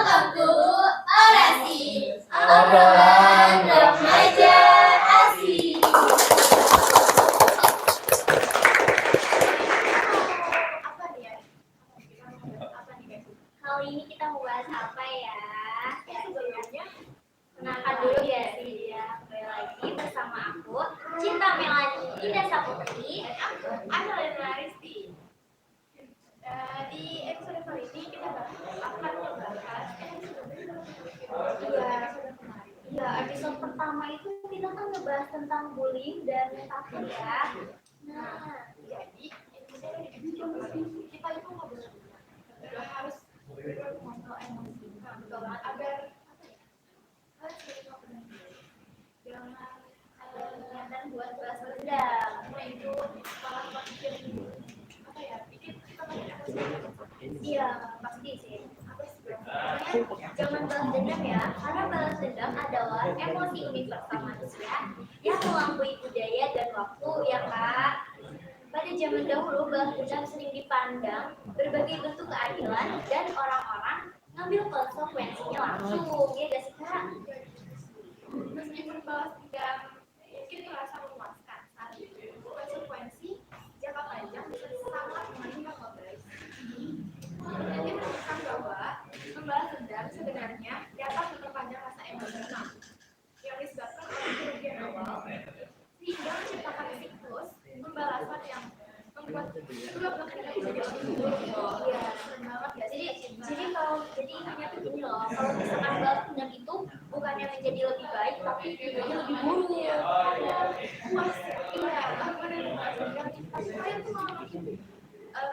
Welcome to Orasi, obrolan remaja asik. Kali ini kita mau bahas apa ya? Ya sebenarnya kenalkan dulu ya sih ya. Kembali lagi bersama aku Cinta Melani Indah Saputri dan aku Angelina Risti. Di episode kali ini kita akan membahas episode pertama itu kita kan ngebahas tentang bullying dan takut ya. Nah, jadi kita itu harus mengontrol emosi agar jangan dan buat balas dendam. Nah itu malah bikin bikin iya pasti sih. Jangan balas dendam ya, karena balas dendam adalah emosi universal manusia yang melampaui budaya dan waktu ya kak. Pada zaman dahulu balas dendam sering dipandang berbagai bentuk keadilan dan orang-orang ngambil konsekuensinya langsung ya gak sih kak? Meskipun balas dendam mungkin terasa memuaskan saat itu, konsekuensi jangka panjang bisa sangat mengakibatkan baik. Jadi menunjukkan bahwa membalas dendam sebenarnya dapat memperpanjang rasa emosional yang disebabkan oleh kerugian awal sehingga menciptakan siklus pembalasan yang membuat kedua belah pihak menjadi lebih buruk. Iya, serem banget ya. Jadi kalau intinya tuh gini loh, kalau misalkan balas dendam itu bukannya menjadi lebih baik, tapi jadi lebih buruk. Karena puas, iya, benar. Saya tuh malah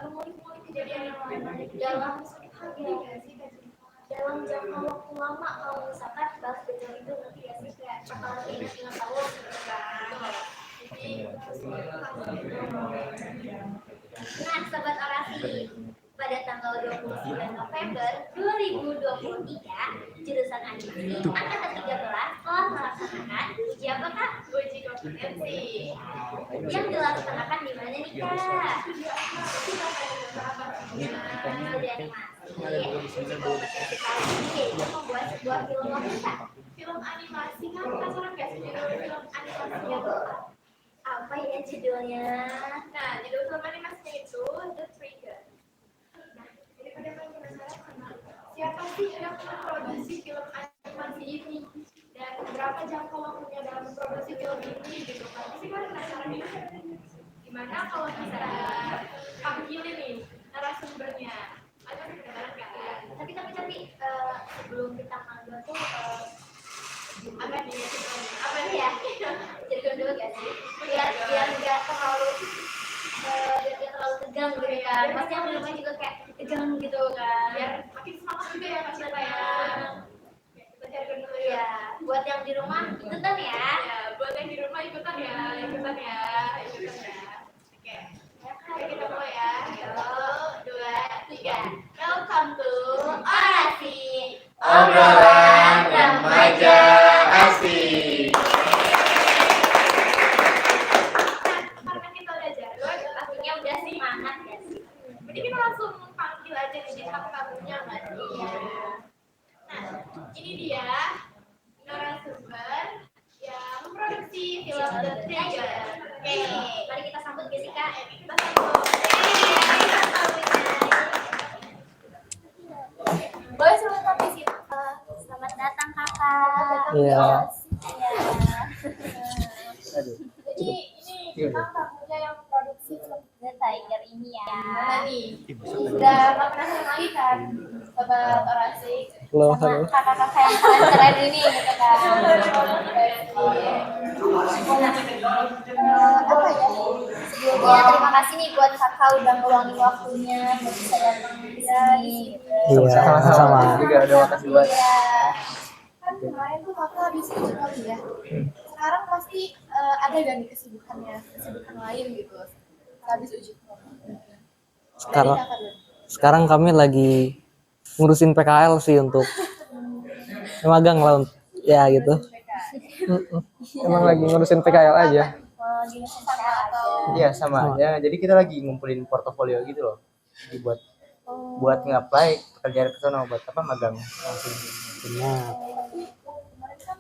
mengulik-ngulik kejadian yang lain dalam dalam jangka waktu lama. Kalau misalkan balas dendam itu nanti ya sih kayak bakalan ingat tahun gitu kan. Nah, Sobat Orasi, pada tanggal 29 November 2023, jurusan Admisi Angkatan 13 telah melaksanakan uji apa kak? Uji kompetensi. Yang dilaksanakan di mana nih kak? Studi animasi. Uji kompetensi kali ini yaitu membuat sebuah film wanita. Film animasi kan penasaran gak sih judul film animasinya tuh? Apa ya judulnya? Nah, judul film animasinya itu The Trigger. Nah, daripada kalian penasaran sama siapa sih yang memproduksi film animasi ini dan berapa jangka waktunya dalam memproduksi film ini gitu kan? Pasti kalian penasaran ya? Gimana kalau kita panggilin nih narasumbernya? Ada penasaran kan? Tapi sebelum kita panggil tuh apa nih ya? Jadi dulu gak sih? Biar nggak terlalu tegang gitu kan. Pasti yang rumah juga kayak tegang gitu kan. Biar makin semangat juga ya Kak Cinta ya. Kita cari dulu ya. Buat yang di rumah ikutan ya. Ya, buat yang di rumah ikutan ya. Oke. Oke, kita mulai ya. 1, 2, 3. Welcome to Orasi, obrolan remaja asik. Karena kita udah jago, pastinya udah semangat ya sih. Jadi kita langsung panggil aja nih bintang tamunya nggak sih? Nah, ini dia narasumber yang memproduksi film The Trigger. Oke, mari kita sambut Jessica. Kita sambut. Boleh selamat di situ. Selamat datang kakak. Iya. Jadi ini tamunya yang produksi film The Tiger ini ya. Mana nih? Udah nggak pernah sama lagi kan, Sobat Orasi? Sama kakak-kakak yang keren ini gitu kan. Apa ya? Sebelumnya terima kasih nih buat kakak udah ngeluangin waktunya buat bisa datang di sini. Iya, sama-sama. Juga udah makasih buat. Kan kemarin tuh kakak habis uji kali ya. Sekarang pasti ada gak nih kesibukan lain gitu habis uji sekarang kami lagi ngurusin PKL sih untuk magang lah ya gitu. Emang lagi ngurusin PKL aja. Sama atau Iya sama aja. Jadi kita lagi ngumpulin portofolio gitu loh. Dibuat buat nge-apply pekerjaan ke sono buat apa magang langsung. Benar. Kemarin kan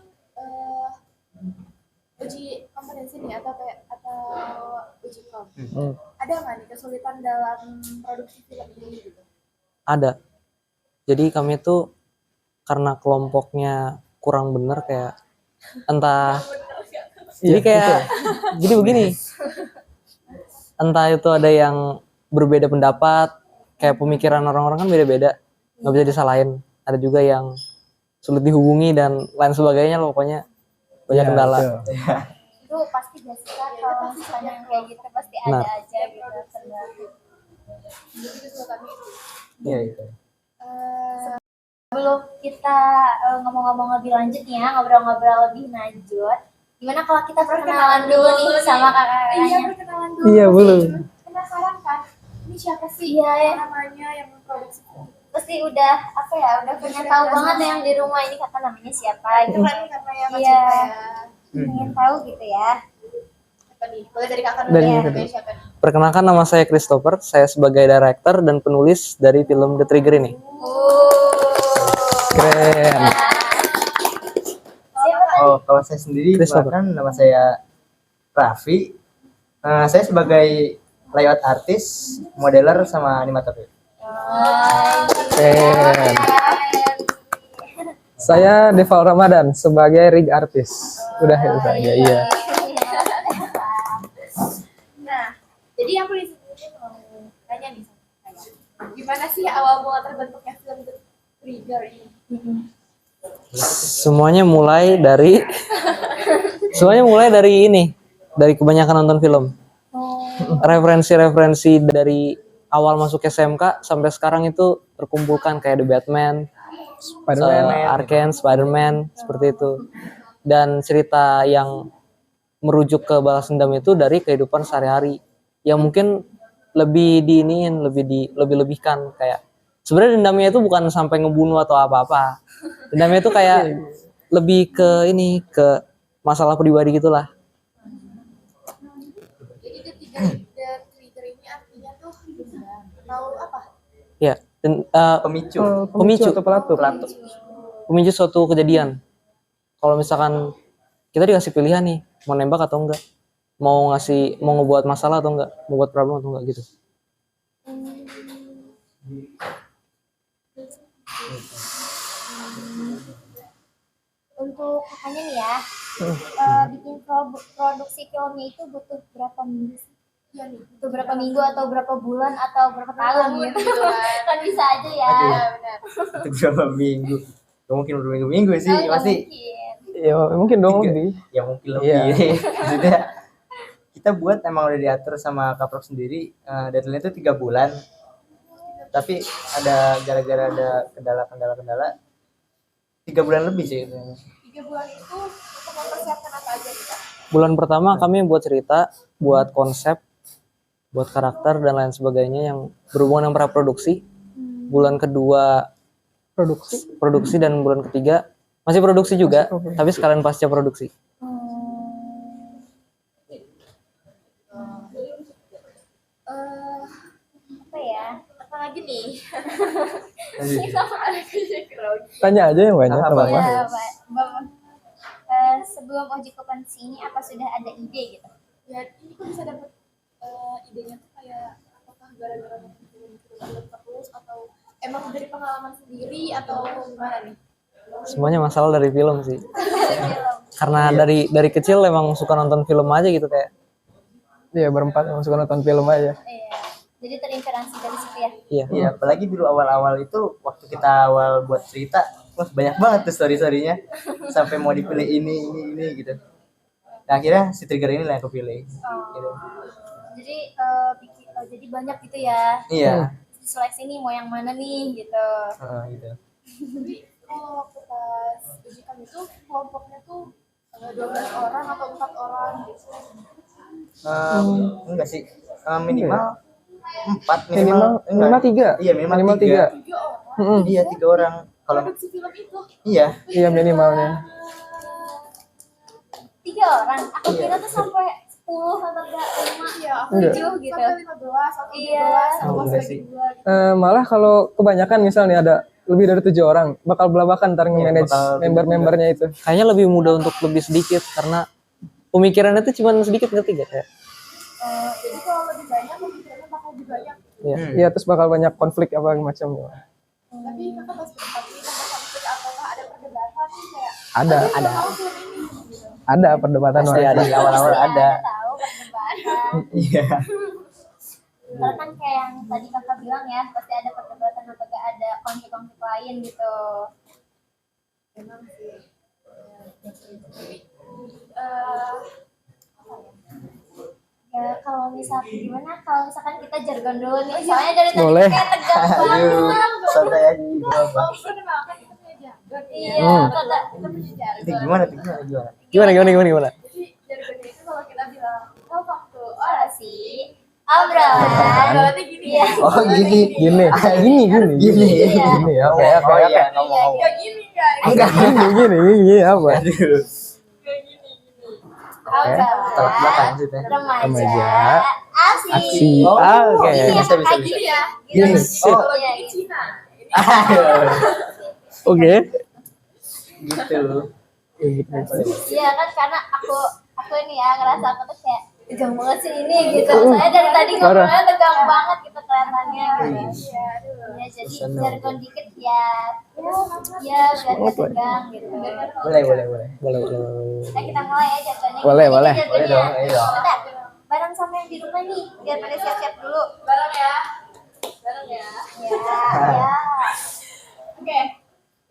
uji kompetensi nih atau uji kom. Ada nggak nih kesulitan dalam produksi film ini gitu? Ada. Jadi kami tuh karena kelompoknya kurang bener kayak entah jadi kayak jadi begini, entah itu ada yang berbeda pendapat, kayak pemikiran orang-orang kan beda-beda, nggak bisa disalahin. Ada juga yang sulit dihubungi dan lain sebagainya loh, pokoknya banyak kendala. Itu pasti biasa kalau misalnya kayak gitu pasti ada Nah. aja gitu kendala. Iya itu. Sebelum kita ngomong-ngomong lebih lanjut nih ya, ngobrol-ngobrol lebih lanjut, gimana kalau kita perkenalan dulu nih sama kakak-kakaknya? Iya, perkenalan dulu. Iya, belum. Penasaran kan? Ini siapa sih namanya yang produksi? Pasti udah apa ya, udah punya tahu banget yang di rumah ini kakak namanya siapa gitu kan, karena yang iya, pengen tahu gitu ya. Apa nih? Boleh dari kakak dulu Dari ya, kakak namanya siapa nih? Perkenalkan, nama saya Christopher, saya sebagai director dan penulis dari film The Trigger ini. Keren. Oh, kalau saya sendiri Christopher. bahkan nama saya Raffi. Saya sebagai layout artis, modeler sama animator. Keren. Saya Deval Ramadan sebagai rig artist. Udah itu saja, iya. Nah, jadi aku di sini mau tanya nih sama saya. Gimana sih awal mula terbentuknya film The Trigger ini? Semuanya mulai dari ini, dari kebanyakan nonton film. Referensi-referensi dari awal masuk SMK sampai sekarang itu terkumpulkan kayak The Batman, Arkane, Spider-Man, seperti itu. Dan cerita yang merujuk ke balas dendam itu dari kehidupan sehari-hari yang mungkin lebih diiniin, lebih lebihkan, kayak sebenarnya dendamnya itu bukan sampai ngebunuh atau apa-apa. Dendamnya itu kayak lebih ke masalah pribadi gitulah. Jadi The Trigger ini artinya tuh tahu apa? Ya, dan Pemicu. Pemicu. atau pelatu. pemicu suatu kejadian. Kalau misalkan kita dikasih pilihan nih, mau nembak atau enggak, mau ngebuat masalah atau enggak, mau buat problem atau enggak gitu. Untuk kakaknya nih ya, bikin produksi filmnya itu butuh berapa minggu sih? Iya nih, butuh berapa minggu atau berapa bulan atau berapa tahun gitu kan bisa aja ya. Benar. Itu berapa minggu? Gak mungkin berminggu-minggu sih, pasti. Ya, mungkin dong lebih. Ya mungkin lebih. Iya. Maksudnya kita buat emang udah diatur sama Kaprok sendiri, deadline itu 3 bulan. Tapi ada gara-gara ada kendala 3 bulan lebih sih. 3 bulan itu untuk mempersiapkan apa aja kita? Bulan pertama kami buat cerita, buat konsep, buat karakter dan lain sebagainya yang berhubungan dengan praproduksi. Bulan kedua produksi dan bulan ketiga masih produksi juga, tapi sekalian pasca produksi. Apa ya? Apa lagi nih? Tanya aja yang banyak. Apa? Apa? Ya, Pak. Sebelum uji kompetensi ini apa sudah ada ide gitu? Ya, ini kok bisa dapat idenya tuh kayak apakah gara-gara nonton film terus atau emang dari pengalaman sendiri atau gimana nih? Semuanya masalah dari film sih. Karena dari kecil emang suka nonton film aja gitu kayak. Iya, berempat yang suka nonton film aja. Iya. Jadi terinspirasi dari situ ya. Iya. Iya, apalagi dulu awal-awal itu waktu kita awal buat cerita, wah banyak banget tuh story-storynya sampai mau dipilih ini gitu. Nah, akhirnya si Trigger ini lah yang aku pilih. Gitu. Jadi jadi banyak gitu ya. Iya. Seleksi nih mau yang mana nih gitu. Gitu. Jadi waktu pas ujikan itu kelompoknya tuh 12 orang atau 4 orang gitu. Enggak sih, minimal 4 Minimal 3. Iya, minimal 3. 3 orang. Iya, 3 orang. Kalau Produksi film itu iya, Iya, minimalnya. 3 orang. Aku kira tuh sampai 10 10 atau enggak 5, Iya, 7 gitu. sampai 15 atau Iya. 12 atau Oh, sampai sih. 2. Malah kalau kebanyakan misalnya ada lebih dari 7 orang, bakal belabakan ntar nge-manage bakal member-membernya itu. Kayaknya lebih mudah untuk lebih sedikit karena pemikirannya tuh cuma sedikit ngerti gak kayak. Jadi kalau lebih banyak pemikirannya bakal lebih banyak. Iya. Iya, terus bakal banyak konflik apa macam. Tapi kakak pas tapi kakak konflik ataukah ada perdebatan nih kayak Ada, ada film ini gitu. ada perdebatan. Pasti Wak. ada di awal-awal Pasti ada. tahu perdebatan. Iya. Karena kan kayak yang tadi kakak bilang ya, pasti ada perdebatan atau enggak ada konflik-konflik lain gitu. Emang sih. Ya kalau misalkan gimana kalau misalkan kita jargon dulu nih, soalnya dari tadi Boleh. kayak tegang Ayo, banget. santai aja gitu apa. Perkenalkan kita punya jargon. Iya, kata Kita punya jargon. Itu gimana tuh gimana? Gimana? Jadi jargonnya itu kalau kita bilang welcome to orasi, obrolan. berarti gini Iya. Oh gini. Gini. Gini. Gini, Oh oke. iya, ngomong-ngomong. Gak gini guys. Enggak. Gini, apa? Aduh. Gak gini. Tolak belakang Obrolan, maksudnya. remaja, Aksi. asik. Oh, Oke. Ini ya Bisa, kakak bisa. gini ya. Gini. Oh, Kalau iya, gini iya. Cina. Oke. Gitu. Iya kan karena aku ini ya ngerasa aku tuh kayak tegang banget sih ini gitu. Saya dari tadi Parah. ngobrolnya tegang banget gitu kelihatannya. Iya, aduh. Ya jadi Seneng. jargon dikit ya. Ya biar nggak tegang gitu. Boleh. Boleh. Nah kita mulai ya jargonnya. Boleh, Ini boleh. jargonnya. Boleh dong, ayo dong. Bentar, bareng sama yang di rumah nih biar pada siap-siap dulu. Bareng ya. Bareng ya. Ya. Oke.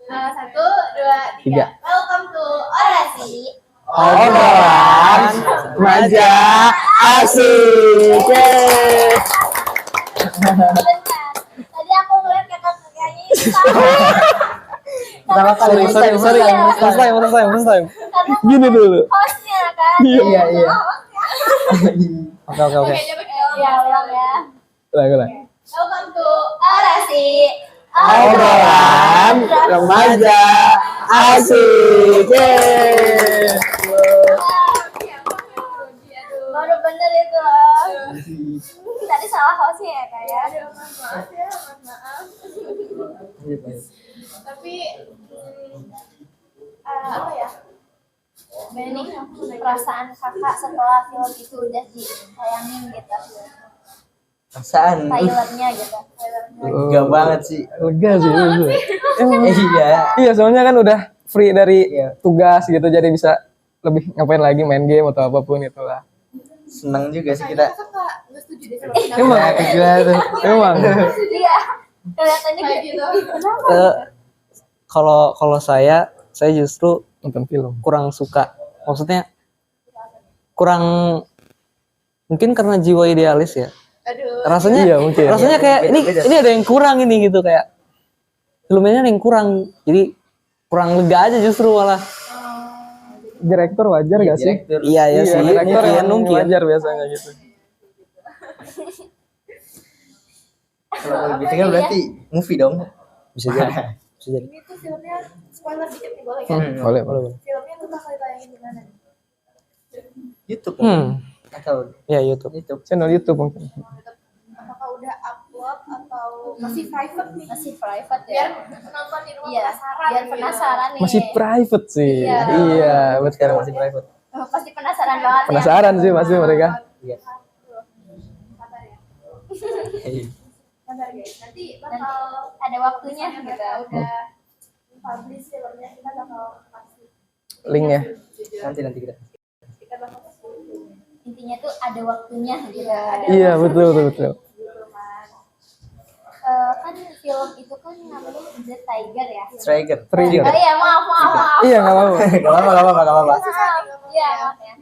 1, 2, 3. Tiga. Welcome to orasi. Obrolan remaja asik. Yeay. Bentar. Tadi aku ngeliat kakak-kakaknya ini sama. Pertama kali Sorry. Iya. First time. Karena Gini dulu. hostnya kan. Iya. Oke. Oke, coba kita Ya ulang ya. Ulang. Welcome to orasi. Obrolan remaja asik. Yeay. Baru bener itu loh. Tadi salah hostnya ya kak ya. Aduh, maaf ya, maaf. Tapi apa ya? Gimana nih perasaan kakak setelah film itu udah ditayangin gitu. Perasaan Trailernya gitu. lega banget sih. Lega sih. Iya. Iya, soalnya kan udah free dari Iya. tugas gitu, jadi bisa lebih ngapain lagi, main game atau apapun itulah. Seneng juga sih kita. Kakak nggak setuju deh sama Emang? Ya, kayak gimana tuh? Emang. Iya. Kelihatannya kayak gitu. gitu. Kenapa? Kalau saya justru Nonton film. kurang suka. Maksudnya kurang mungkin karena jiwa idealis ya. Aduh. Rasanya Iya, mungkin. rasanya kayak Beda-beda. ini ada yang kurang ini gitu kayak filmnya ada yang kurang. Jadi kurang lega aja justru malah. Direktur wajar gak sih? Direktur. Iya ya sih. direktur emang Mungkin. wajar biasanya gitu. Kalau lebih tinggal berarti movie dong. Bisa jadi. Bisa jadi. Ini tuh filmnya spoiler dikit nih boleh kan? Boleh. Filmnya tuh bakal ditayangin di mana nih? YouTube atau Ya YouTube. YouTube. Channel YouTube mungkin. Apakah udah upload atau masih private nih? Masih private Biar ya. penonton di rumah Iya. penasaran. Biar gitu. penasaran nih. Masih private sih. Iya. Iya, betul. Sekarang masih private. Oh, pasti penasaran banget ya. Penasaran sih pasti mereka. Iya. Sabar ya. Iya. Sabar guys. Nanti Nanti bakal ada waktunya gitu. udah publish filmnya kita bakal kasih. Link ya. Nanti kita. Kita bakal kasih. Intinya tuh ada waktunya gitu. Iya, betul. Kan film itu kan namanya The Tiger ya. Striker. Trigger. Oh iya, maaf. Iya, nggak apa-apa. Gak apa-apa. Maaf. Iya, maaf ya.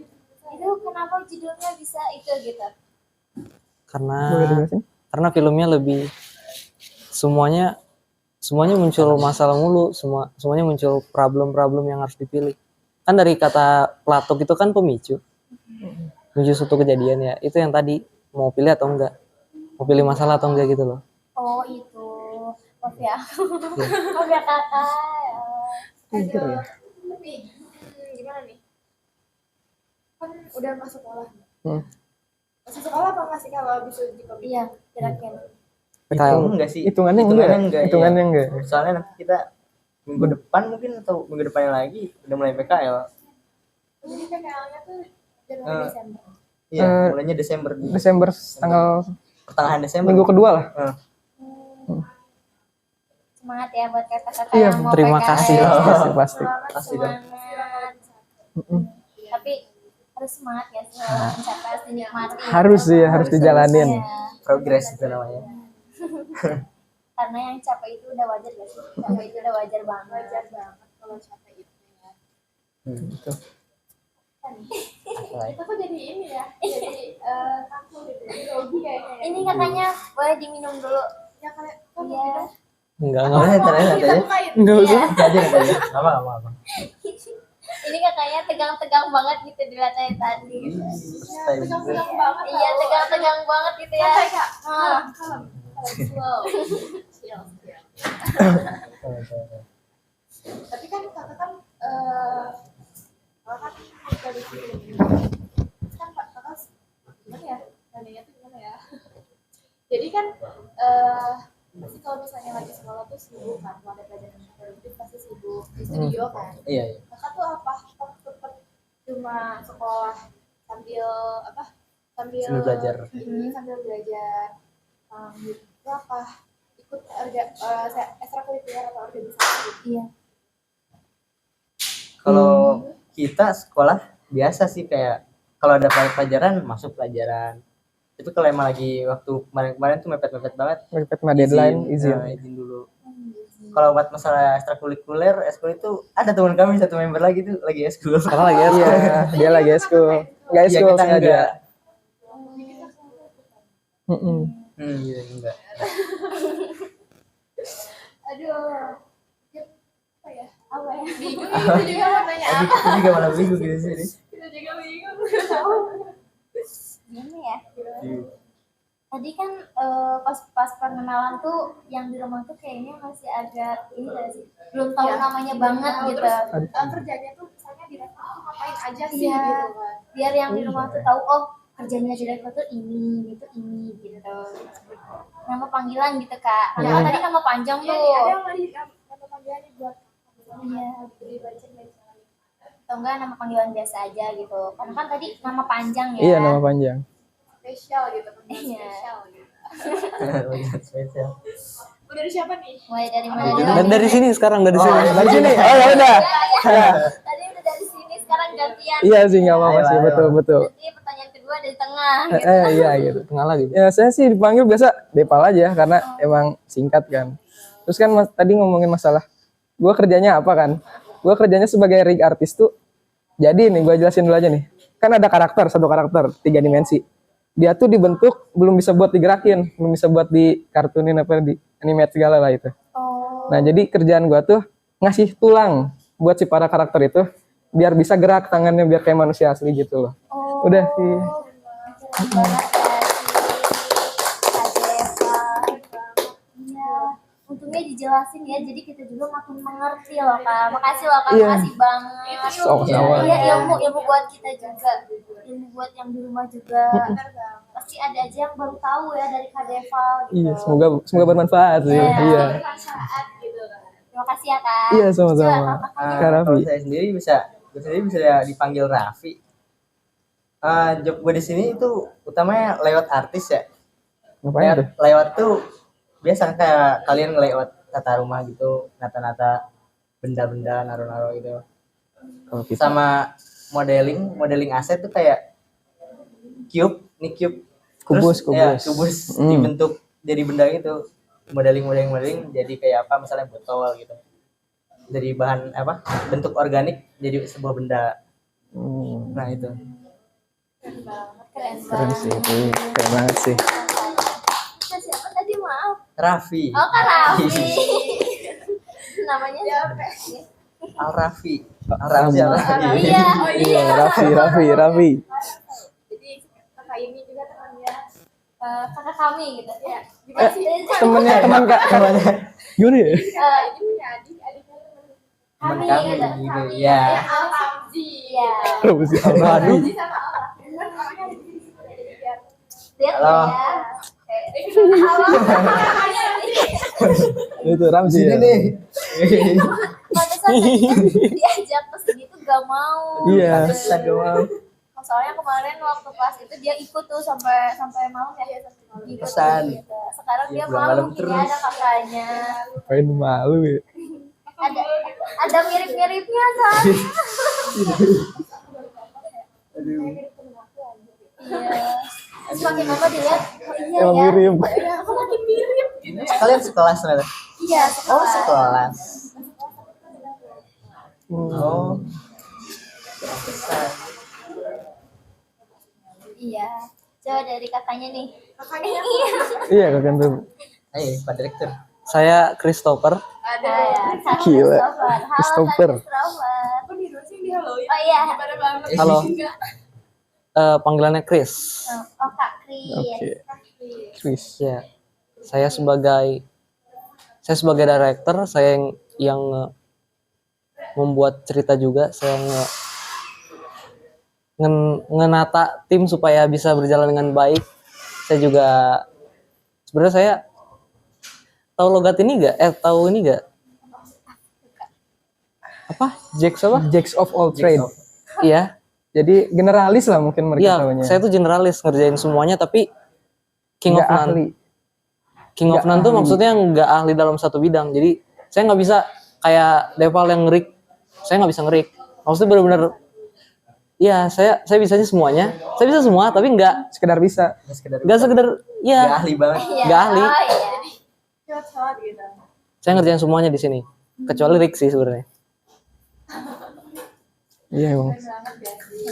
Itu kenapa judulnya bisa itu gitu? Karena Boleh dijelasin? karena filmnya lebih semuanya muncul masalah mulu, semuanya muncul problem-problem yang harus dipilih. Kan dari kata pelatuk itu kan pemicu suatu kejadian ya, itu yang tadi mau pilih atau enggak, mau pilih masalah atau enggak gitu loh. Oh itu. Maaf ya. Maaf ya kakak. Trigger ya. Tapi gimana nih? Kan udah masuk sekolah. Masih sekolah apa nggak sih kalau bisa uji komputer? Iya, kira-kira. PKL. Enggak sih. Hitungannya enggak. Hitungannya enggak. Soalnya nanti kita minggu depan mungkin atau minggu depannya lagi udah mulai PKL. Jadi PKL-nya tuh Januari Desember. Iya, mulainya Desember. Desember tanggal Pertengahan Desember. minggu kedua lah. Semangat ya buat kakak-kakak Iya, yang mau terima PKL. kasih. Pasti. Pasti dong. Semangat. Tapi harus semangat ya selalu mencapai, harus dinikmati. Harus sih, harus dijalanin. Ya. Progres itu namanya. Karena yang capek itu udah wajar gak sih? Capek itu udah wajar banget. Wajar banget kalau capek itu ya. Gitu. Kita kok jadi ini ya, jadi kaku gitu, jadi grogi kayaknya. Ya. Ini katanya boleh diminum dulu. Ya kalian kok Iya. minum? Enggak. Tanya. Kita bukain. Enggak usah. Aja. Apa. Ini katanya tegang-tegang banget gitu dilihatnya tadi. Gitu. Ya, tegang-tegang banget. Iya, tegang-tegang banget gitu ya. Santai kak. Ah. Kalem. Slow. Chill. Tapi kan kakak kan kakak kan dari sini. Kan kakak gimana ya? Nanya tuh gimana ya? Jadi kan pasti kalau misalnya lagi sekolah tuh sibuk kan, kalau ada pelajaran produktif pasti sibuk di studio kan. Iya. Kakak tuh apa? Tetap cuma sekolah sambil apa? Sambil belajar. Sambil belajar. Itu apa? Ikut ekstrakurikuler atau organisasi? Iya. Kalau kita sekolah biasa sih kayak kalau ada pelajaran masuk pelajaran. Itu kalau emang lagi waktu kemarin tuh mepet banget. Mepet sama deadline, izin. Izin dulu. Kalau buat masalah ekstrakurikuler, eskul itu ada teman kami satu member lagi tuh lagi eskul. Sekarang lagi ya. Iya, dia lagi eskul. Enggak Iya, eskul kita sengaja. enggak. Iya, enggak. Aduh. Apa ya? Apa ya? Bingung kita juga mau nanya Aduh, apa. kita juga malah bingung gitu sih. Kita juga bingung. Gimana ya? Tadi kan pas perkenalan tuh yang di rumah tuh kayaknya masih agak ini gak sih? Belum tahu Iya. namanya banget gitu. Kerjanya tuh misalnya direktur tuh ngapain aja sih Iya. gitu kan. Biar yang di rumah tuh tahu oh kerjanya direktur tuh ini gitu. Nama panggilan gitu Kak. Kalau tadi nama panjang Iya tuh. nih, ada yang lagi nama panggilannya buat Iya. dibaca. Atau enggak nama panggilan biasa aja gitu. Karena kan tadi nama panjang ya. Iya, nama panjang. Spesial gitu, panggilan Iya. spesial gitu. Spesial. Udah dari siapa nih? Mulai dari mana Oh, dulu? Dan dari sini sekarang dari sini. Dari sini. Oh, ya udah. Iya. Tadi udah dari sini, sekarang gantian. Iya sih, enggak apa-apa sih, Ayo. betul. Nanti pertanyaan kedua dari tengah. Gitu. Iya gitu. Tengah lagi. Ya saya sih dipanggil biasa Depal aja karena emang singkat kan. Terus kan tadi ngomongin masalah gua kerjanya apa kan? Gua kerjanya sebagai rig artist tuh. Jadi nih gua jelasin dulu aja nih. Kan ada satu karakter 3 dimensi. Dia tuh dibentuk belum bisa buat digerakin, belum bisa buat dikartunin apa di animate segala lah itu. Oh. Nah, jadi kerjaan gua tuh ngasih tulang buat si para karakter itu biar bisa gerak tangannya biar kayak manusia asli gitu loh. Oh. Udah sih. Keren banget ya si Kak Deva. Iya. Untungnya dijelasin ya, jadi kita juga makin mengerti loh Kak. Makasih loh Kak, Iya. makasih banget. Sama-sama. Iya, ilmu buat kita juga. Ilmu buat yang di rumah juga. Pasti ada aja yang baru tahu ya dari Kak Deva gitu. Iya, semoga bermanfaat sih. Iya. Perasaan gitu kan. Terima kasih ya Kak. Iya, sama-sama. Coba, kakaknya. Kak Raffi. Kalau saya sendiri bisa dipanggil Raffi. Job gue di sini itu utamanya lewat artis ya. Ngapain tuh? Lewat tuh biasa kayak kalian ngelewat tata rumah gitu, nata-nata benda-benda, naruh-naruh gitu. Kalau kita Sama modeling aset tuh kayak cube. Kubus. Ya, kubus Hmm. dibentuk jadi benda gitu. Modeling jadi kayak apa misalnya botol gitu. Dari bahan apa? Bentuk organik jadi sebuah benda. Nah, itu. Keren Keren sih, banget. keren banget sih. Kak siapa tadi maaf? Raffi. Oh Kak Raffi. Namanya siapa? Al Raffi. Al Raffi. Iya. Iya, Raffi. Jadi kakak ini juga temannya. Kakak kami gitu ya. Gimana sih? Teman Kak. Gimana ya? Ini punya adiknya teman Teman Kami kami gitu. gitu. Ya. Al Ramzi. Iya. Aduh. Ramzi sama Allah. Namanya Lihat Halo. ya. Itu Ramzi Sini ya. nih. Pantesan tadi kan diajak ke sini tuh gak mau. Iya. Pantesan doang. Soalnya kemarin waktu kelas itu dia ikut tuh sampai malam ya. Ikut Pesan. gitu. Sekarang Iya, dia pulang malu malam gini terus. ada kakaknya. Main malu ya. Ada mirip-miripnya kan. Iya. Terus makin lama dilihat, oh iya Emang ya. mirip. Iya, aku makin mirip. Kalian sekelas ternyata? Iya, Oh, sekelas. Hmm. Oh. Iya. Coba dari kakaknya nih. Iya kakak tuh. Ayo, Pak Direktur. Saya Christopher. Ada. Kak Gila. Christopher. Halo Christopher. Kak Christopher. Aku di sini di haloin. Oh iya. Pada banget. Halo. Panggilannya Chris. Oh Kak Kris. Oke. Chris. Ya, saya sebagai director, saya yang membuat cerita juga, saya ngenata tim supaya bisa berjalan dengan baik. Saya juga sebenarnya saya tahu logat ini enggak? Tahu ini enggak? Apa? Jax apa? Jacks of all trade. Iya. Jadi generalis lah mungkin mereka Iya, tahunya. saya tuh generalis ngerjain semuanya tapi King of Nggak None. ahli. King of Nggak None tuh ahli. maksudnya nggak ahli dalam satu bidang. Jadi saya nggak bisa kayak Deval yang ngerik. Saya nggak bisa ngerik. Maksudnya benar-benar, ya saya bisanya semuanya. Saya bisa semua tapi Sekedar bisa. nggak sekedar Nggak ya ahli banget. Iya. nggak ahli. Oh iya. Cepat gitu. Saya ngerjain semuanya di sini. Kecuali Rick sih sebenarnya. Iya bang.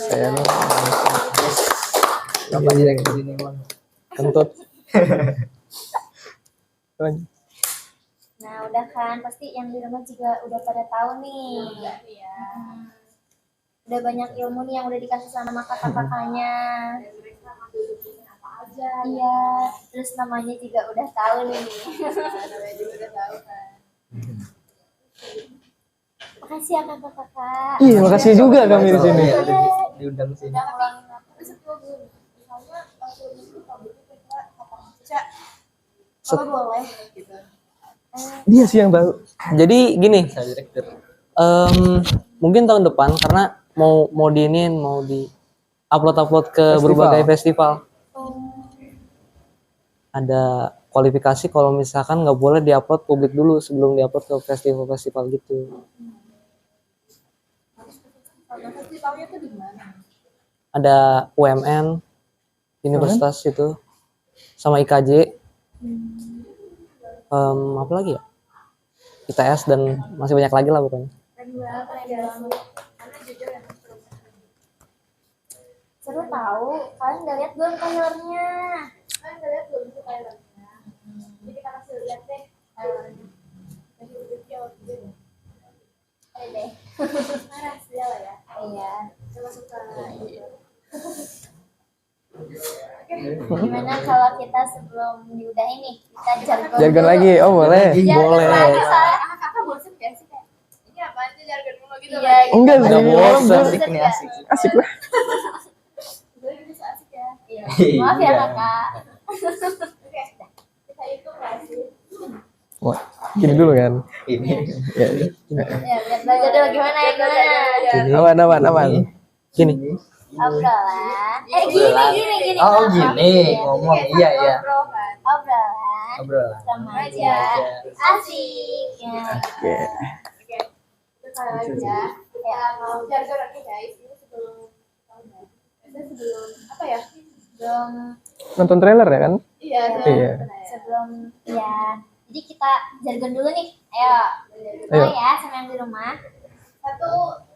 Saya nih. Bapak Direktur ini emang. Kentut. Nah udah kan, pasti yang di rumah juga udah pada tahu nih. Iya. Udah banyak ilmu nih yang udah dikasih sama kakak-kakaknya. Apa aja. Iya, terus namanya juga udah tahu nih. Namanya juga udah tahu kan. Makasih ya kakak-kakak. Iya makasih juga kami di sini. Iya, diundang sini. Udah ngulangin apa? Terus itu misalnya waktu itu kamu kira apa? Cak. Kalau boleh gitu. Dia sih yang tahu. Jadi gini, Saya Direktur. mungkin tahun depan karena mau diinin, mau di upload ke Festival. berbagai festival. Ada kualifikasi kalau misalkan nggak boleh diupload publik dulu sebelum diupload ke festival-festival gitu. Kalau festivalnya tuh di mana? Ada UMN, universitas itu, sama IKJ, apa lagi ya? ITS dan masih banyak lagi lah pokoknya. Seru tahu, kalian udah lihat belum trailernya? Kan udah lihat belum sih trailernya? Jadi kita kasih lihat deh trailernya. Jadi video deh. Ayo deh. Rahasia lah ya. Iya. Coba suka gitu. Gimana kalau kita sebelum diudahin nih, kita jargon Jargon dulu. lagi. Oh boleh. Jargon Boleh. lagi soalnya. Kakak bosen gak sih kayak ini apaan sih jargon mulu gitu? Iya, gitu. Enggak sih. Nggak bosan. Asik nih, asik. Asik lah. Gue bisa asik ya. Iya. Maaf ya kakak. Oke. Kita itu nggak sih? Wah, gini dulu kan. Ini. Ya. Ya, lihat belajar dulu gimana ya gimana. Aman. Gini, Obrolan. Obrolan. Gini. Oh, maaf, gini. maaf. Ngomong. Iya, iya. Ngobrol kan. Obrolan. Obrolan. Remaja. Asik. Ya. Oke. Oke. Itu kali lagi ya. Ya mau jargon oke guys. Ini sebelum sebelum apa ya? Sebelum Nonton trailer ya kan? Iya. Iya. sebelum ya. Jadi kita jargon dulu nih. Ayo. Ayo. Oh ya, sama yang di rumah. 1,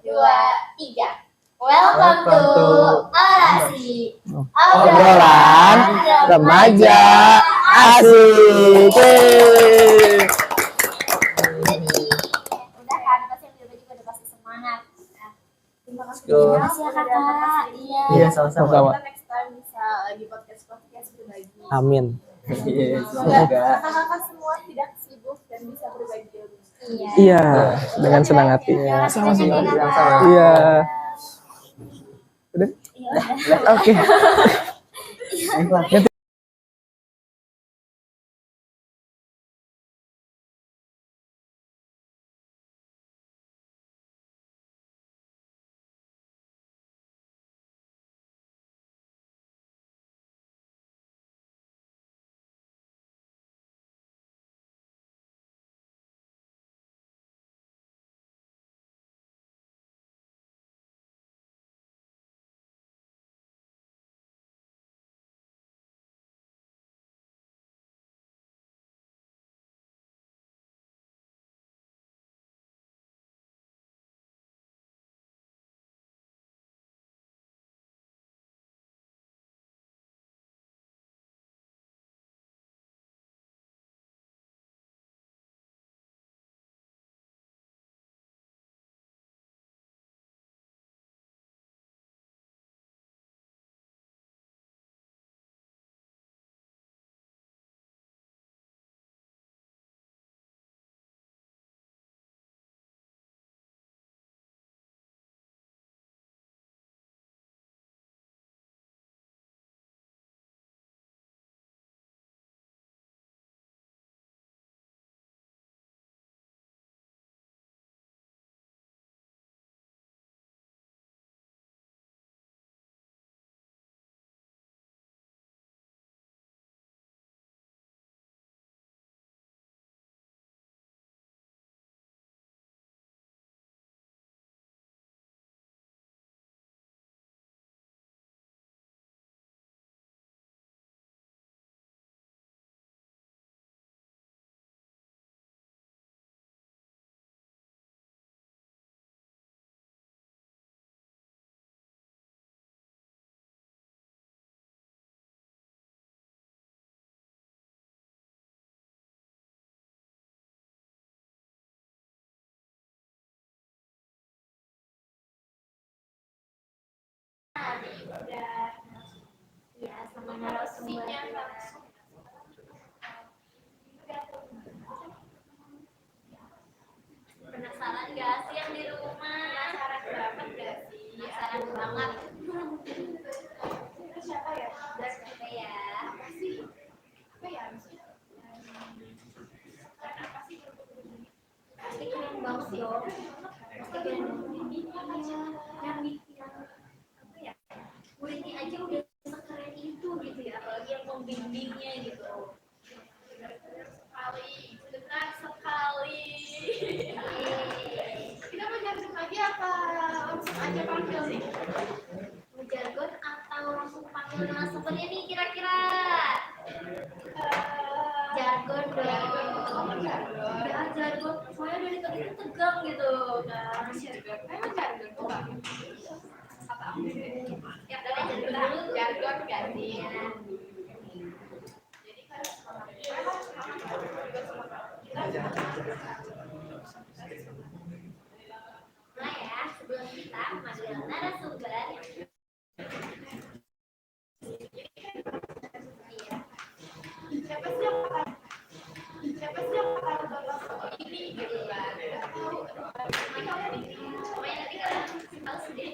2, 3. Welcome to Orasi. Obrolan remaja asik. Yeay. Jadi, udah kan pasti yang di rumah juga udah pasti semangat. Nah, terima kasih. Go. Terima kasih ya kakak. Iya. Iya, sama-sama. Sama. Kita next time bisa lagi podcast berbagi. amin. Iya, Semoga semoga. kakak-kakak semua tidak sibuk dan bisa berbagi ilmu. Iya. Iya, dengan senang hati. Sama-sama. Iya. Iya. Udah. Iya, udah. Oke. Baiklah. dan ya sama narasumbernya langsung. Penasaran gak sih yang di rumah? Penasaran banget gak sih? Penasaran banget. Itu siapa ya? Dan siapa ya? Apa sih? Apa ya? Apa sih? Pasti keren banget dong. Pasti keren banget. Yang apa ya? Muridnya aja udah sekeren itu gitu ya. Apalagi yang membimbingnya gitu. Benar sekali. Kita mau jargon lagi apa langsung aja panggil nih? Mau jargon atau langsung panggil narasumbernya nih kira-kira? Jargon dong. Udah jargon. Soalnya dari tadi tuh tegang gitu kan. Jargon. Emang jargon tuh kan? Apa? Ya udah jargon gak sih? Jadi kan mulai ya, sebelum kita memanggil narasumber siapa sih yang akan bapak ini gitu kan? Tahu, pokoknya nanti kalian tahu sendiri.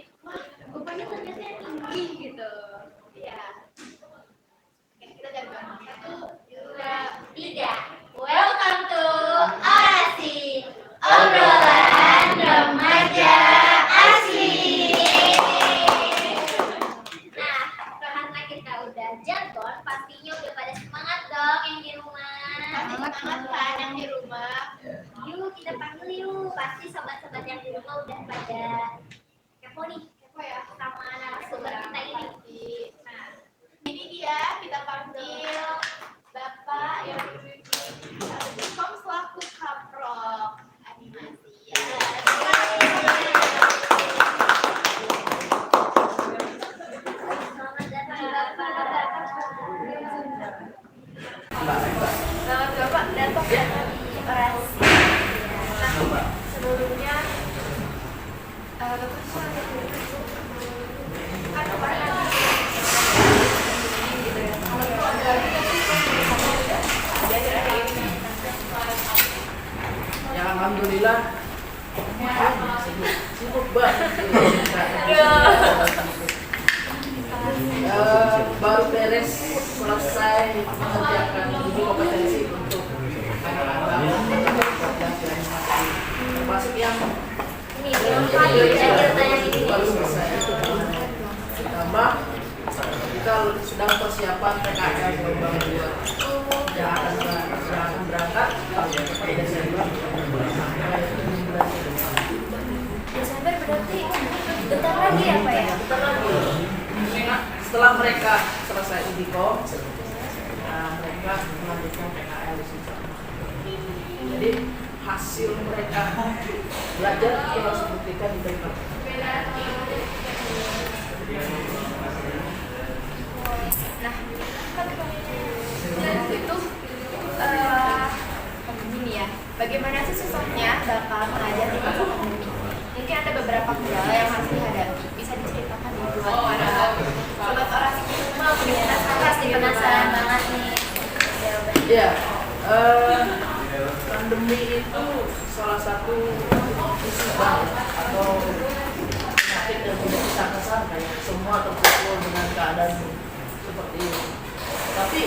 Bapaknya ternyata tinggi gitu. Ya. Oke, kita jaga 1, 2, 3. Welcome to Orasi, obrolan remaja asli. Nah, karena kita udah jargon, pastinya udah pada semangat dong yang di rumah. Semangat kan yang di rumah. Yuk kita panggil yuk. Pasti sobat-sobat yang di rumah udah pada kepo nih, kepo ya sama narasumber kita ini. Nah, ini dia kita panggil Bapak yang Kom selaku kaprok animasi. Ya. Selamat datang Bapak. Selamat Bapak datang di Orasi. Nah, sebelumnya Bapak bisa kan kemarin gitu ya. Kalau itu ada Ya alhamdulillah sibuk banget. Baru beres selesai mengerjakan uji kompetensi untuk anak-anak termasuk yang ini kita yang ini. baru selesai. Ditambah kita sedang persiapan PKL gelombang 2 yang akan berangkat pada Desember. Desember berarti bentar lagi ya Pak ya? Bentar lagi. Setelah mereka selesai Udiko, mereka melanjutkan PKL di situ. Jadi hasil mereka belajar kita harus buktikan di tempat. Nah, kan itu begini ya. Bagaimana sih sosoknya bakal mengajar di masa pandemi? Mungkin ada beberapa kendala yang harus dihadapi. Bisa diceritakan nih buat para sobat Orasi di rumah. Pasti penasaran banget nih. Ya, pandemi itu salah satu musibah atau penyakit yang tidak disangka-sangka ya. Semua terpukul dengan keadaan seperti ini. Tapi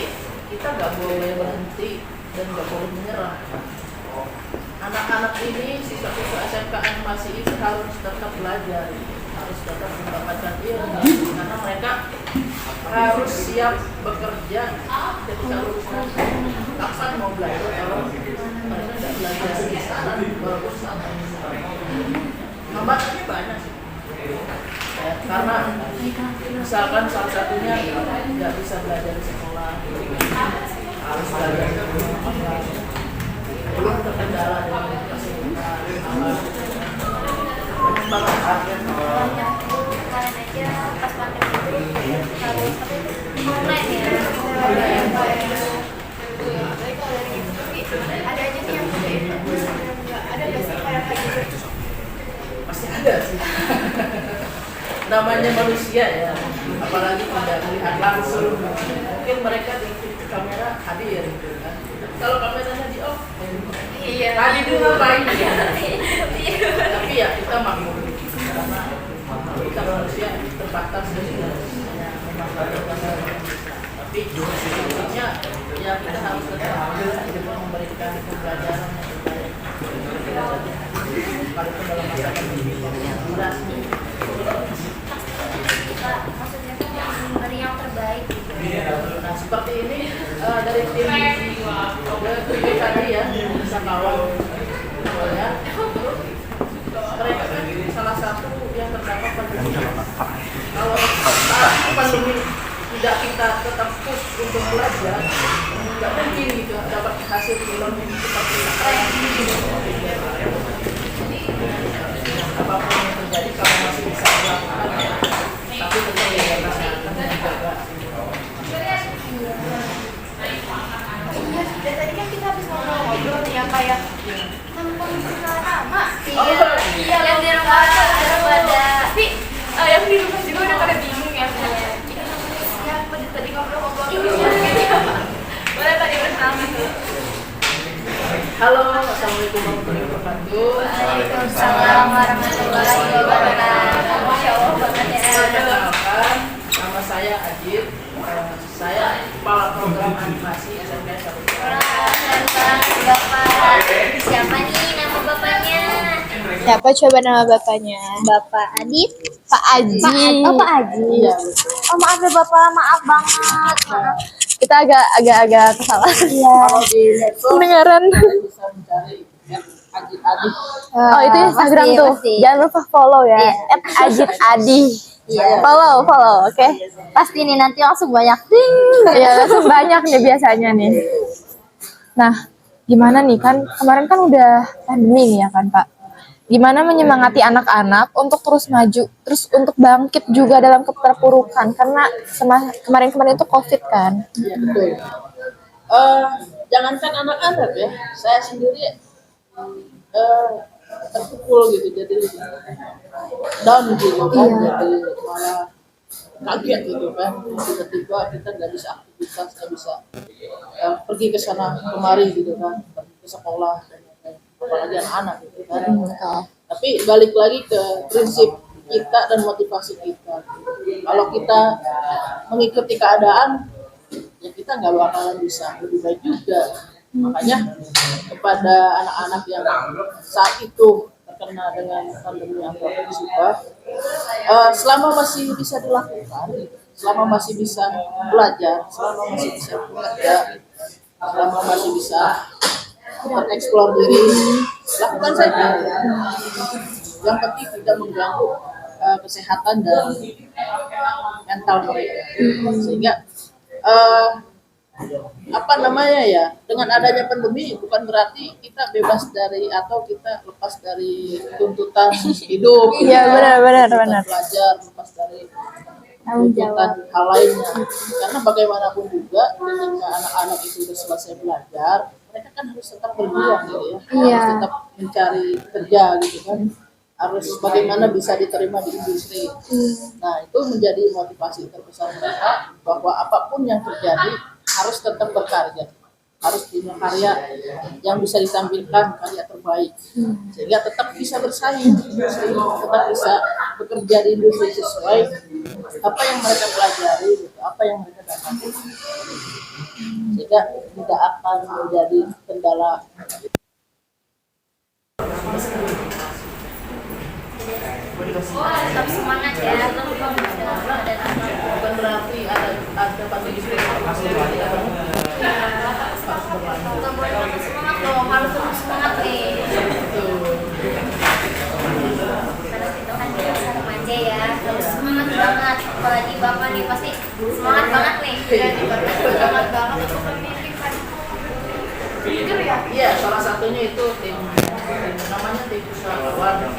kita nggak boleh berhenti dan nggak boleh menyerah. Anak-anak ini siswa-siswa SMK animasi ini harus tetap belajar, harus tetap mendapatkan ilmu karena mereka harus siap bekerja ketika lulus nanti. Kapan mau belajar kalau mereka tidak belajar di sana walaupun sama hambatannya banyak sih. Ya, karena misalkan salah satunya nggak bisa belajar di sekolah, harus belajar di rumah, belum terkendala dengan fasilitas pengembangan target. Kalian aja pas pandemi itu harus online ya. Jadi kalau dari itu ada aja nih yang nggak ada nggak sih kayak gitu? Pasti ada sih. namanya manusia ya, apalagi tidak melihat langsung, mungkin mereka di kamera hadir gitu kan. Kalau kameranya di off, tadi dulu ngapain ya? Tapi ya kita maklum karena kita manusia terbatas dengan memang tapi intinya ya kita harus tetap memberikan pembelajaran yang terbaik walaupun dalam masa pandemi yang durasi. Maksudnya tuh memberi yang terbaik. Nah seperti ini dari tim tadi ya, bisa kawal ya. Mereka kan salah satu yang terdampak pandemi. Kalau saat pandemi tidak kita tetap push untuk belajar, nggak mungkin gitu dapat hasil film seperti apapun yang terjadi kalau masih bisa dilakukan, tapi tetap ya kesehatan dan juga. Dan tadi kan kita habis ngobrol nih yang kayak nonton nama. Iya, yang di rumah ada. Tapi yang di rumah juga udah pada bingung ya. Siapa tadi ngobrol-ngobrol gitu ya. Boleh tadi bersama tuh. Halo, assalamualaikum warahmatullahi wabarakatuh. Waalaikumsalam warahmatullahi wabarakatuh. Masya Allah banget ya. Perkenalkan, nama saya Ajit. Saya kepala program animasi SMK Sabutra. Bapak, siapa nih nama bapaknya? Siapa coba nama bapaknya? Bapak Adit. Pak Aji. Pak Aji. Iya. Oh maaf ya Bapak, maaf banget. Maaf. Kita agak kesalahan. Iya. Kalau di medsos Pendengaran. bisa mencari Ajit Adik. Oh itu Instagram pasti, tuh. pasti. Jangan lupa follow ya. Iya. Ajit Adi. Iya. Follow, oke. Pasti nih nanti langsung banyak ding. Iya, langsung banyak nih biasanya nih. Nah, gimana nih kan kemarin kan udah pandemi nih ya kan Pak. Gimana menyemangati anak-anak untuk terus maju, terus untuk bangkit juga dalam keterpurukan karena kemarin-kemarin itu COVID kan. Iya betul. Jangankan anak-anak ya, saya sendiri terpukul gitu, jadi down gitu kan, jadi malah kaget gitu kan, tiba-tiba kita nggak bisa aktivitas, nggak bisa pergi ke sana kemari gitu kan, pergi ke sekolah, apalagi anak-anak gitu kan. Tapi balik lagi ke prinsip kita dan motivasi kita. Kalau kita mengikuti keadaan, ya kita nggak bakalan bisa lebih baik juga. Makanya kepada anak-anak yang saat itu terkena dengan pandemi atau musibah, selama masih bisa dilakukan, selama masih bisa belajar, selama masih bisa bekerja, selama masih bisa mengeksplor diri, lakukan saja. Yang penting tidak mengganggu kesehatan dan mental mereka, sehingga apa namanya ya, dengan adanya pandemi bukan berarti kita bebas dari atau kita lepas dari tuntutan hidup. Iya, benar. Belajar, lepas dari tuntutan hal lainnya. Karena bagaimanapun juga ketika anak-anak itu sudah selesai belajar, mereka kan harus tetap berjuang gitu ya. Harus tetap mencari kerja gitu kan. Harus bagaimana bisa diterima di industri. Nah, itu menjadi motivasi terbesar mereka bahwa apapun yang terjadi harus tetap berkarya, harus punya karya yang bisa ditampilkan, karya terbaik, sehingga tetap bisa bersaing, tetap bisa bekerja di industri sesuai apa yang mereka pelajari, apa yang mereka dapati, sehingga tidak akan menjadi kendala. Tetap semangat ya. Bukan berarti ada pandemi harus berlanjut. Nggak boleh patah semangat dong, harus terus semangat nih. Karena kita kan biasa remaja ya, harus semangat banget. Apalagi Bapak nih pasti semangat banget nih. Semangat banget untuk pendidikan. Iya, salah satunya itu tim namanya tim usahawan.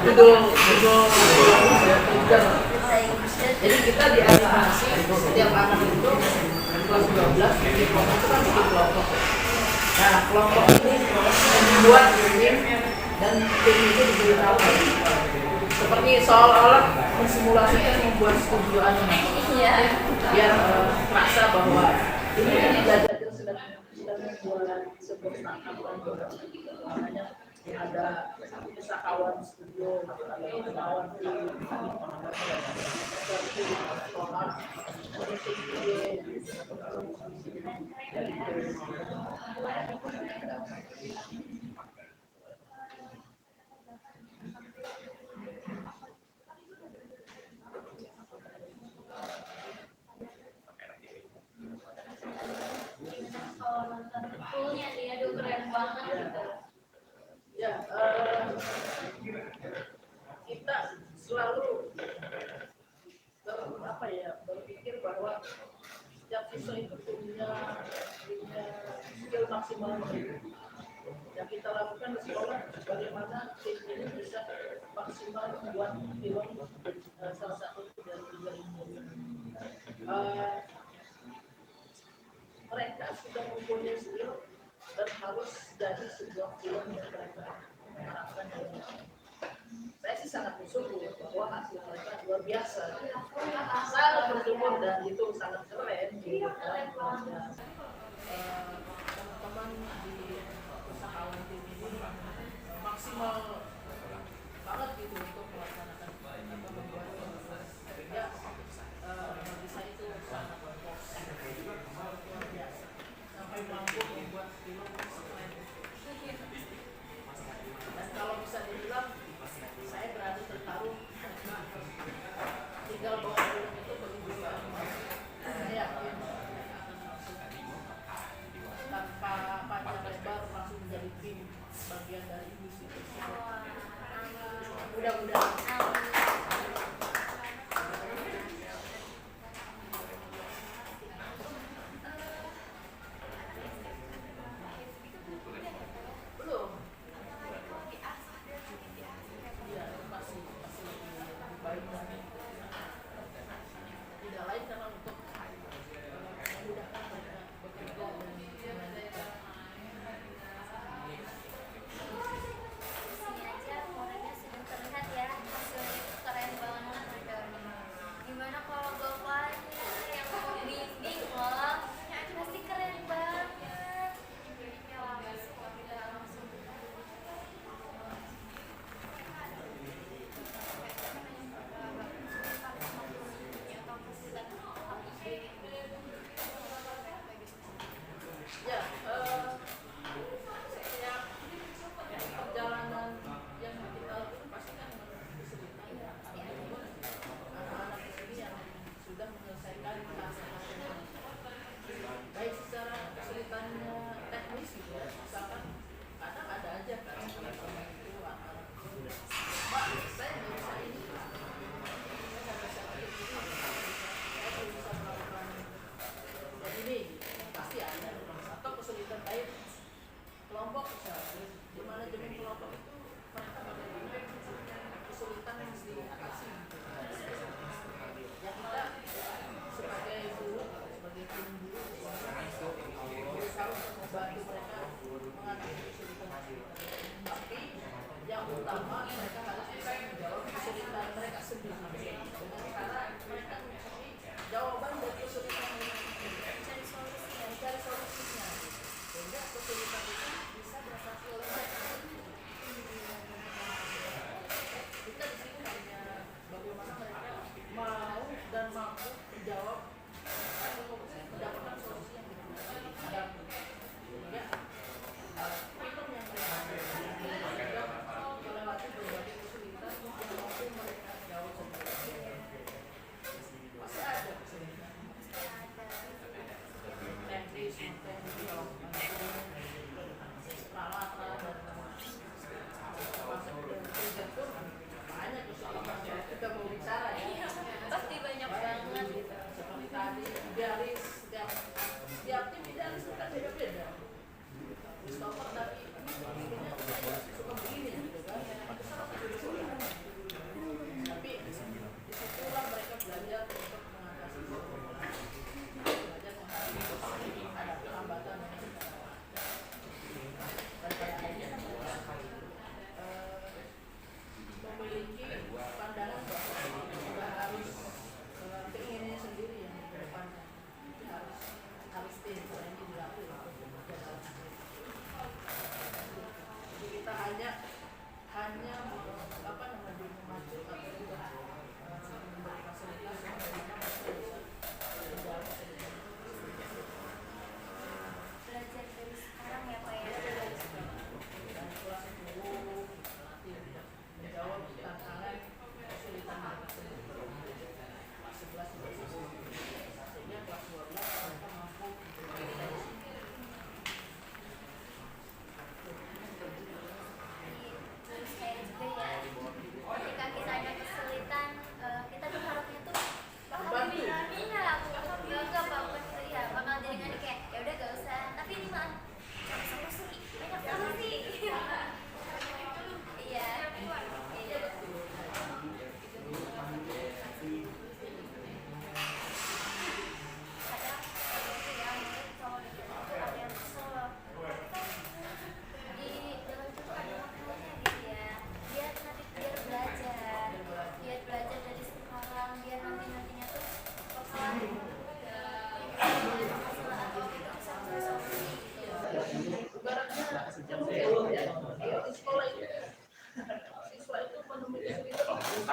Judul. Jadi kita di animasi setiap anak itu kelas 12 bikin kelompok, itu kan bikin kelompok. Nah, kelompok ini membuat tim dan tim itu diberitahu seperti seolah-olah mensimulasikan membuat studio anime biar merasa bahwa ini belajar sedang membuat sebuah startup kan. Makanya ada kawan studio, ada kawan di Kalau nonton fullnya nih, aduh keren banget gitu. ya kita selalu apa ya berpikir bahwa setiap siswa itu punya skill maksimal yang kita lakukan di sekolah, bagaimana tim ini bisa maksimal membuat film salah satu dari tiga ini. Mereka sudah mempunyai skill dan harus jadi sebuah film yang mereka harapkan. Saya sih sangat bersyukur bahwa hasil mereka luar biasa, sangat bersyukur dan itu sangat keren. Teman-teman di usahawan tim ini maksimal banget gitu untuk melaksanakan atau membuat sehingga bagi saya itu sangat luar biasa sampai mampu membuat film sekeren. Dan kalau bisa dibilang saya berani bertaruh tinggal bawa film itu begitu saya yakin tanpa panjang lebar langsung menjadi tim bagian dari industri tersebut. Mudah-mudahan. Belum. Iya, masih lebih baik dan tidak lain karena untuk memudahkan mereka bekerja dan Sini aja warnanya sudah terlihat ya.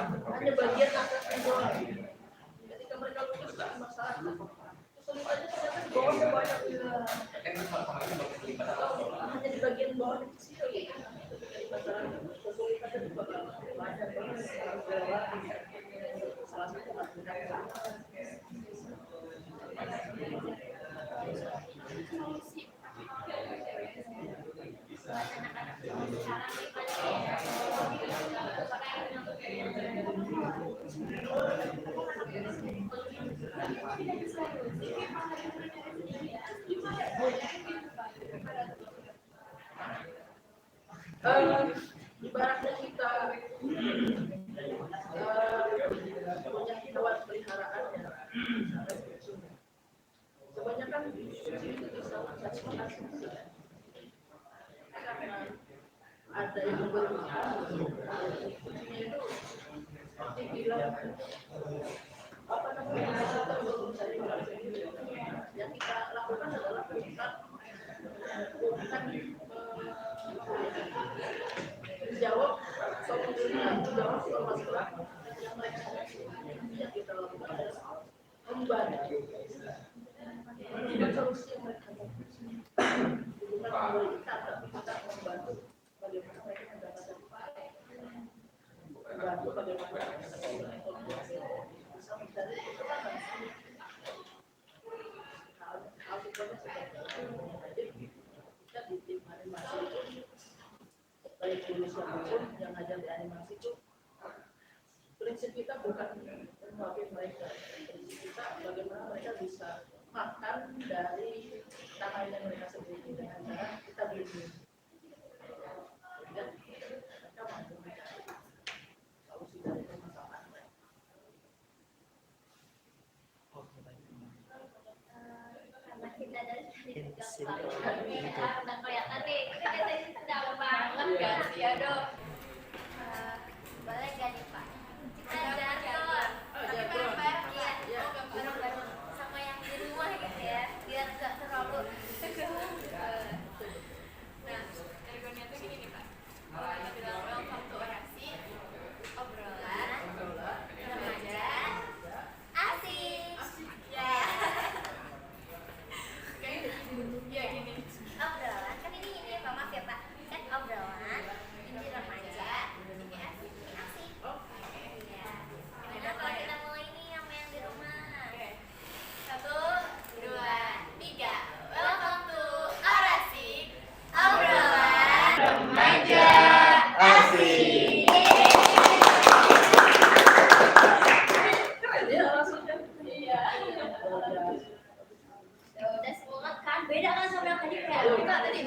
hanya bagian atasnya doang. Ketika mereka lulus tak masalah. Kesulitannya ternyata di bawahnya banyak juga. Hanya di bagian bawah kecil gitu. Dari masyarakat kesulitannya juga banyak banget. Salah satu Solusi buat anak-anak sekarang ibaratnya kita punya hewan peliharaan ya. Kebanyakan itu bisa mengatasi karena ada yang berhutang kucingnya itu seperti bilang apa namanya kita untuk mencari makan sendiri. Yang kita lakukan adalah bukan menjawab menjawab soal masalah yang mereka yang kita lakukan adalah membantu memberikan solusi yang mereka bukan memberikan tapi kita membantu bagaimana mereka mendapatkan membantu bagaimana bisa mencari ketenangan hal seperti itu. Kita di tim animasi itu baik guru siapapun yang ngajar di animasi itu prinsip kita bukan mewakili mereka, prinsip kita bagaimana mereka bisa makan dari tangan yang mereka sendiri dengan cara kita beli. Dan mereka mampu mencari solusi dari permasalahan mereka. karena kita dari udah kelihatan nih kita tadi sedang banget kan ya dok. Boleh gak nih pak kita jargon tapi bareng-bareng ya bareng-bareng sama yang di rumah gitu ya biar gak terlalu nah jargonnya tuh gini nih pak kalau kita bilang welcome to orasi obrolan remaja asik ya. Ya gini. Obrolan kan ini Pak, maaf ya Pak. Kan obrolan ini remaja, ini asik, ini asik. Iya. Gimana kalau kita mulai nih sama yang di rumah? 1, 2, 3. Welcome to Orasi Obrolan Remaja Asik. Keren ya alasannya. Iya. Udah semangat kan? Beda kan sama yang tadi kan? Kita tadi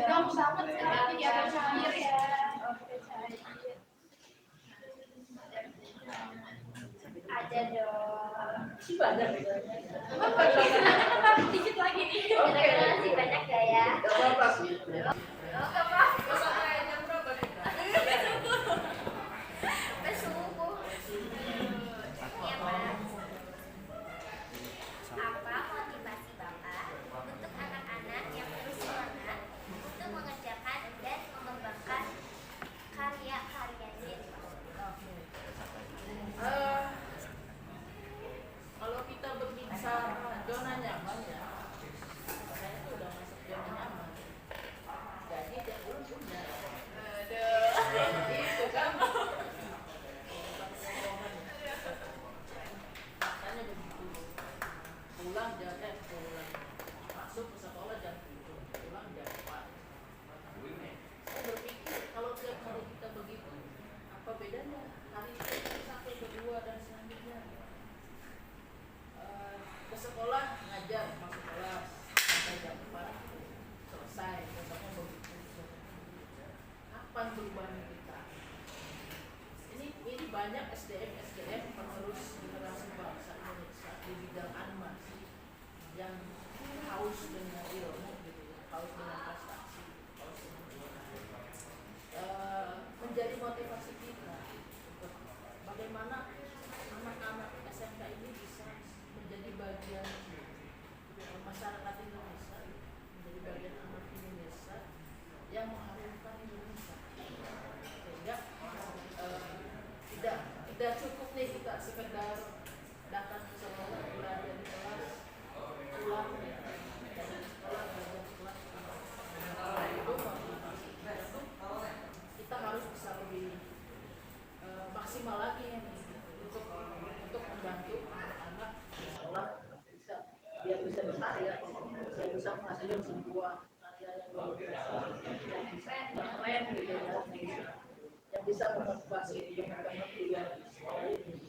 jam banget tapi dia cair ya. Ada dong. Si banyak. Dikit lagi nih. Kira-kira masih banyak gak ya? Gak apa-apa sih. Oh, apa? Sampai jam berapa nih? Sampai subuh. Iya, Pak. Apa motivasi Bapak untuk anak-anak yang terus semangat untuk mengerjakan dan mengembangkan karya-karyanya? Kalau kita berbicara zona nyaman ya, saya itu udah masuk zona nyaman. Jadi dia belum punya. Itu kan. Makanya begitu. Pulang masuk ke sekolah jam 7, pulang jam 4. Saya berpikir kalau tiap hari kita begitu, apa bedanya hari itu sampai kedua dan selanjutnya? Ke sekolah ngajar masuk kelas sampai jam 4 selesai, besoknya begitu. Kapan perubahan kita? Ini banyak SDM penerus generasi bangsa Indonesia di bidang animasi yang haus dengan ilmu gitu ya, haus dengan prestasi, haus dengan menjadi motivasi kita untuk bagaimana anak-anak SMK ini bisa menjadi bagian masyarakat Indonesia, menjadi bagian anak Indonesia yang mengharumkan Indonesia, sehingga tidak tidak cukup nih kita sekedar datang ke sekolah, belajar di kelas, pulang dari sekolah, belajar di kelas. Itu kita harus bisa lebih maksimal lagi untuk membantu anak-anak di sekolah bisa biar bisa berkarya, biar bisa menghasilkan sebuah karya yang luar biasa, yang bisa keren gitu ya, yang bisa memotivasi teman-teman juga di sekolah ini.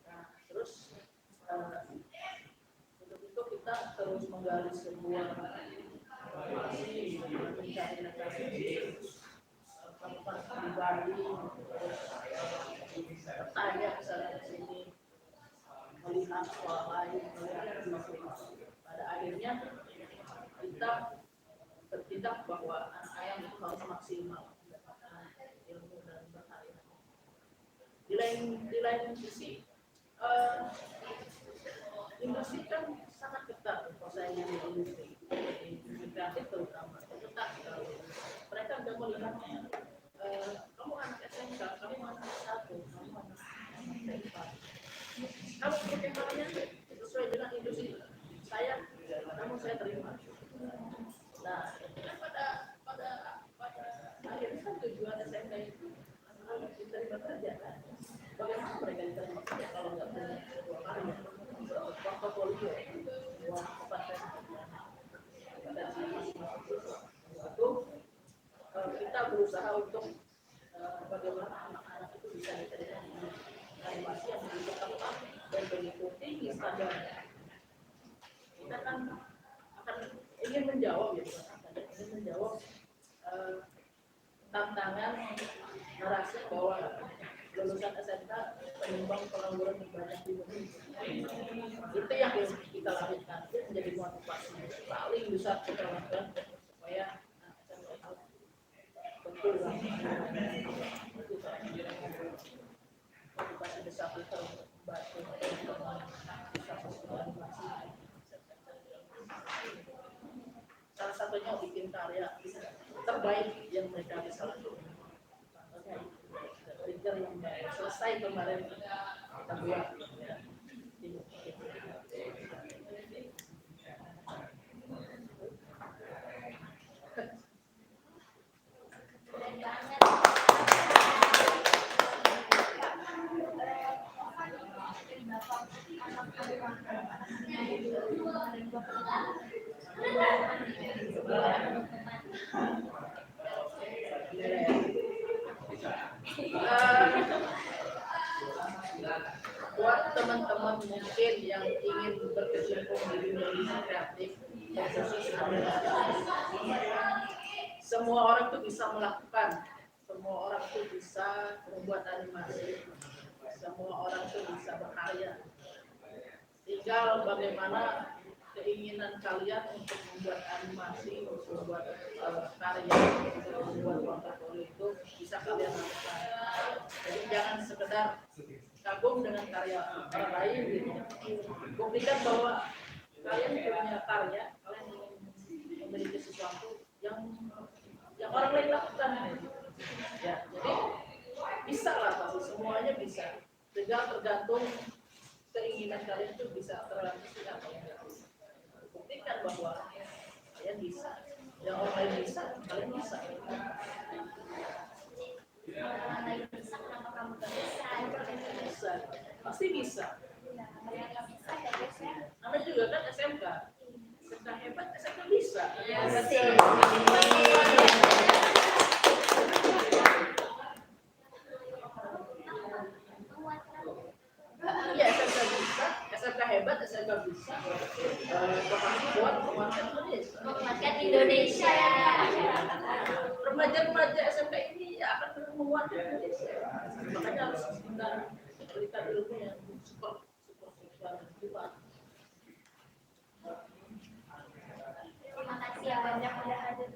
Nah, terus untuk itu kita terus menggali sebuah motivasi, mencari pribadi, terus bertanya misalnya di sini, melihat soal lain, melihat pada akhirnya kita bertindak bahwa anak ayam itu harus maksimal mendapatkan ilmu dan berkarya. Di lain sisi, industri kan sangat ketat persaingan di industri kreatif terutama ketat sekali. Mereka sudah melihatnya. Kamu anak SMK, kamu anak S1, kamu anak SMK. Kamu bagaimana sesuai dengan industri saya, namun saya terima. Nah, kan pada akhirnya kan tujuan SMK itu anak diterima kerja kan. Bagaimana mereka diterima kerja kalau nggak punya sebuah karya, portofolio, sebuah kompetensi itu kita berusaha untuk bagaimana anak-anak itu bisa diterima di animasi yang begitu ketat dan mengikuti standar. Kita kan akan ingin menjawab ingin menjawab tantangan narasi bahwa lulusan SMK penyumbang pengangguran terbanyak di Indonesia. Itu yang kita lakukan, itu menjadi motivasi paling besar kita lakukan supaya SMK betul motivasi besar kita untuk membantu bisa sesuai animasi. Salah satunya bikin karya terbaik yang mereka bisa lakukan. Contohnya trigger yang selesai kemarin kita buat. Buat teman-teman mungkin yang ingin berkecimpung di dunia desain kreatif, khusus animasi, semua orang tuh bisa melakukan, semua orang tuh bisa membuat animasi, semua orang tuh bisa berkarya. Tinggal bagaimana keinginan kalian untuk membuat animasi, untuk membuat karya, untuk membuat portofolio itu bisa kalian lakukan. Jadi jangan sekedar kagum dengan karya orang lain gitu. Buktikan bahwa kalian punya karya, kalian ingin memiliki sesuatu yang orang lain lakukan. Ya, jadi bisa lah, pasti semuanya bisa. Tinggal tergantung keinginan kalian itu bisa terrealisasi atau enggak. Buktikan bahwa kalian bisa, yang orang lain bisa, kalian bisa. Orang lain bisa, kenapa kamu gak bisa? Bisa, pasti bisa. Yang gak bisa ya guys ya. Anda juga kan SMK, SMK hebat, SMK bisa. Ya betul. Iya, SMK bisa, SMK hebat, SMK bisa. Berhasil buat menguatkan Indonesia. Menguatkan Indonesia ya. Remaja-remaja SMK ini akan menguatkan Indonesia. Makanya harus kita berikan ilmu yang super kuat. Terima kasih ya banyak udah hadir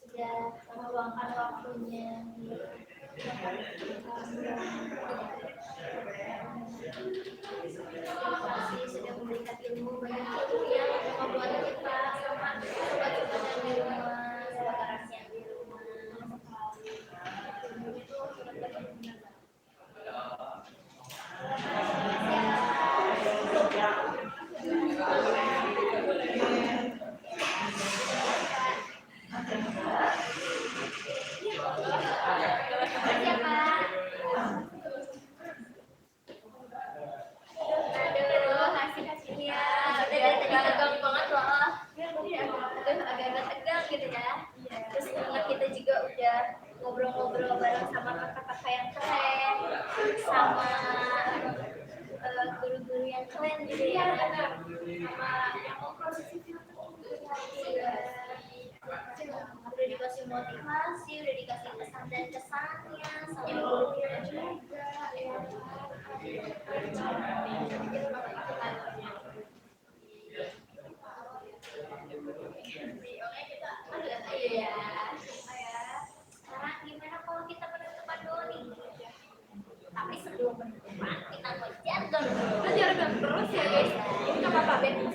sudah meluangkan waktunya. Terima kasih sudah memberikan ilmu banyak ilmu yang membuat kita sama sobat-sobat yang di rumah, sobat Arasi yang di rumah. Ilmu itu sangat berguna. sama guru-guru yang keren gitu ya, sama yang memproduksi film udah dikasih motivasi, udah dikasih kesan dan kesannya sama guru-guru juga ya. Iya. Sekarang gimana kalau kita penutupan dulu nih? Tapi sebelum penutupan kita mau jargon. Kita jargon terus ya guys. Ini nggak apa-apa, Ben.